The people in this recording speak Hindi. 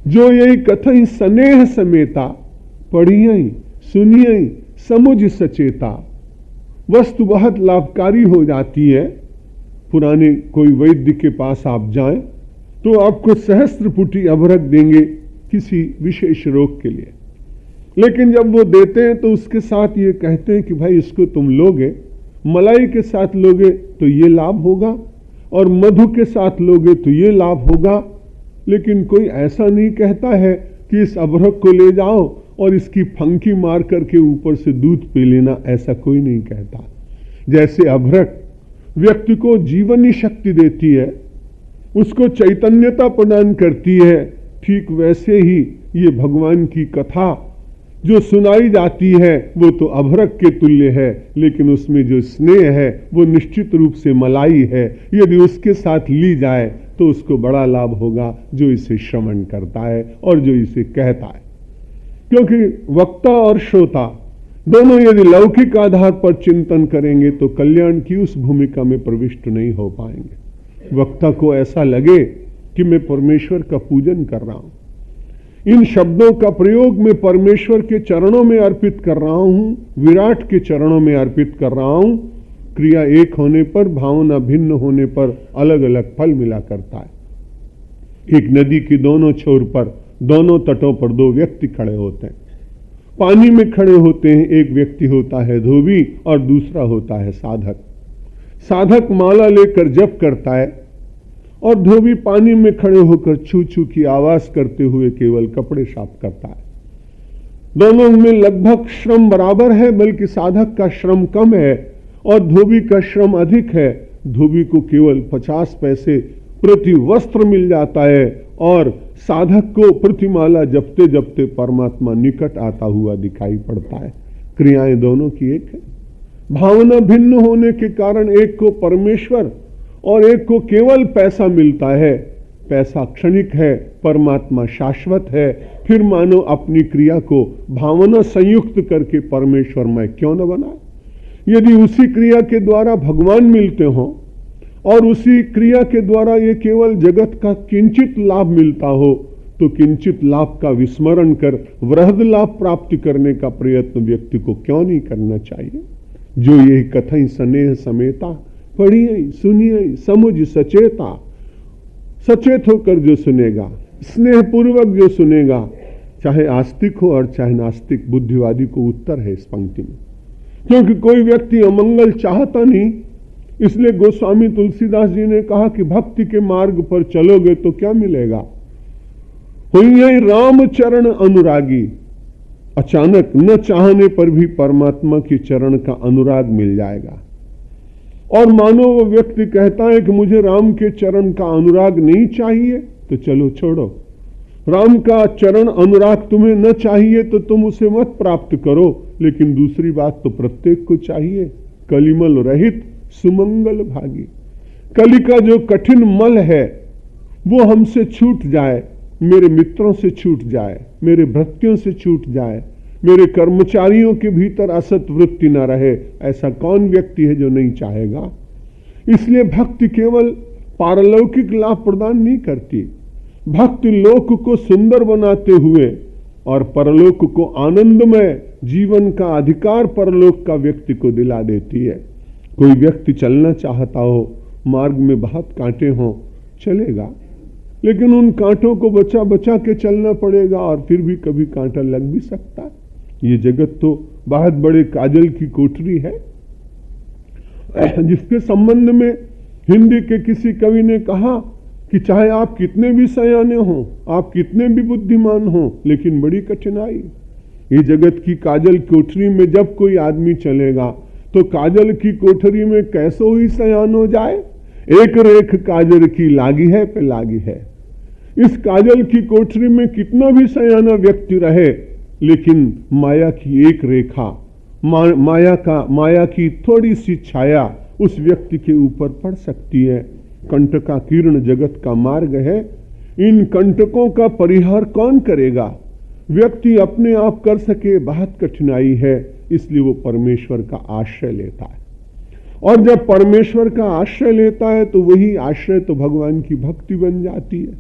जो यही कथई स्नेह समेता, पढ़ियई सुनियई समुझ सचेता। वस्तु बहुत लाभकारी हो जाती है। पुराने कोई वैद्य के पास आप जाएं तो आपको सहस्त्रपुटी अभ्रक देंगे किसी विशेष रोग के लिए, लेकिन जब वो देते हैं तो उसके साथ ये कहते हैं कि भाई इसको तुम लोगे, मलाई के साथ लोगे तो ये लाभ होगा, और मधु के साथ लोगे तो ये लाभ होगा। लेकिन कोई ऐसा नहीं कहता है कि इस अभ्रक को ले जाओ और इसकी फंकी मार करके ऊपर से दूध पी लेना, ऐसा कोई नहीं कहता। जैसे अभ्रक व्यक्ति को जीवनी शक्ति देती है, उसको चैतन्यता प्रदान करती है, ठीक वैसे ही ये भगवान की कथा जो सुनाई जाती है वो तो अभ्रक के तुल्य है, लेकिन उसमें जो स्नेह है वो निश्चित रूप से मलाई है। यदि उसके साथ ली जाए तो उसको बड़ा लाभ होगा जो इसे श्रवण करता है और जो इसे कहता है। क्योंकि वक्ता और श्रोता दोनों यदि लौकिक आधार पर चिंतन करेंगे तो कल्याण की उस भूमिका में प्रविष्ट नहीं हो पाएंगे। वक्ता को ऐसा लगे कि मैं परमेश्वर का पूजन कर रहा हूं, इन शब्दों का प्रयोग मैं परमेश्वर के चरणों में अर्पित कर रहा हूं, विराट के चरणों में अर्पित कर रहा हूं। क्रिया एक होने पर, भावना भिन्न होने पर अलग अलग फल मिला करता है। एक नदी की दोनों छोर पर, दोनों तटों पर दो व्यक्ति खड़े होते हैं। पानी में खड़े होते हैं, एक व्यक्ति होता है धोबी और दूसरा होता है साधक। साधक माला लेकर जप करता है और धोबी पानी में खड़े होकर छू छू की आवाज करते हुए केवल कपड़े साफ करता है। दोनों में लगभग श्रम बराबर है, बल्कि साधक का श्रम कम है और धोबी का श्रम अधिक है। धोबी को केवल 50 पैसे प्रति वस्त्र मिल जाता है और साधक को प्रतिमाला जपते जपते परमात्मा निकट आता हुआ दिखाई पड़ता है। क्रियाएं दोनों की एक है। भावना भिन्न होने के कारण एक को परमेश्वर और एक को केवल पैसा मिलता है। पैसा क्षणिक है, परमात्मा शाश्वत है। फिर मानो अपनी क्रिया को भावना संयुक्त करके परमेश्वरमय क्यों न बनाए। यदि उसी क्रिया के द्वारा भगवान मिलते हों और उसी क्रिया के द्वारा ये केवल जगत का किंचित लाभ मिलता हो, तो किंचित लाभ का विस्मरण कर वृहद लाभ प्राप्ति करने का प्रयत्न व्यक्ति को क्यों नहीं करना चाहिए। जो यही कथई स्नेह समेता, पढ़िए सुनिए समुझ सचेता। सचेत होकर जो सुनेगा, स्नेह पूर्वक जो सुनेगा, चाहे आस्तिक हो और चाहे नास्तिक, बुद्धिवादी को उत्तर है इस पंक्ति में। क्योंकि कोई व्यक्ति अमंगल चाहता नहीं, इसलिए गोस्वामी तुलसीदास जी ने कहा कि भक्ति के मार्ग पर चलोगे तो क्या मिलेगा। हुई राम चरण अनुरागी, अचानक न चाहने पर भी परमात्मा के चरण का अनुराग मिल जाएगा। और मानो वो व्यक्ति कहता है कि मुझे राम के चरण का अनुराग नहीं चाहिए, तो चलो छोड़ो। राम का चरण अनुराग तुम्हें न चाहिए तो तुम उसे मत प्राप्त करो, लेकिन दूसरी बात तो प्रत्येक को चाहिए। कलिमल रहित सुमंगल भागी। कली का जो कठिन मल है वो हमसे छूट जाए, मेरे मित्रों से छूट जाए, मेरे भृत्यों से छूट जाए, मेरे कर्मचारियों के भीतर असत वृत्ति न रहे, ऐसा कौन व्यक्ति है जो नहीं चाहेगा। इसलिए भक्ति केवल पारलौकिक लाभ प्रदान नहीं करती, भक्ति लोक को सुंदर बनाते हुए और परलोक को आनंदमय जीवन का अधिकार परलोक का व्यक्ति को दिला देती है। कोई व्यक्ति चलना चाहता हो, मार्ग में बहुत कांटे हों, चलेगा, लेकिन उन कांटों को बचा बचा के चलना पड़ेगा और फिर भी कभी कांटा लग भी सकता है। ये जगत तो बहुत बड़े काजल की कोठरी है, जिसके संबंध में हिंदी के किसी कवि ने कहा कि चाहे आप कितने भी सयाने हों, आप कितने भी बुद्धिमान हों, लेकिन बड़ी कठिनाई। ये जगत की काजल कोठरी में जब कोई आदमी चलेगा तो काजल की कोठरी में कैसो ही सयान हो जाए। एक रेख काजल की लागी है पे लागी है। इस काजल की कोठरी में कितना भी सयाना व्यक्ति रहे, लेकिन माया की एक रेखा, माया की थोड़ी सी छाया उस व्यक्ति के ऊपर पड़ सकती है। कंटका किरण जगत का मार्ग है। इन कंटकों का परिहार कौन करेगा। व्यक्ति अपने आप कर सके, बहुत कठिनाई है, इसलिए वो परमेश्वर का आश्रय लेता है। और जब परमेश्वर का आश्रय लेता है तो वही आश्रय तो भगवान की भक्ति बन जाती है।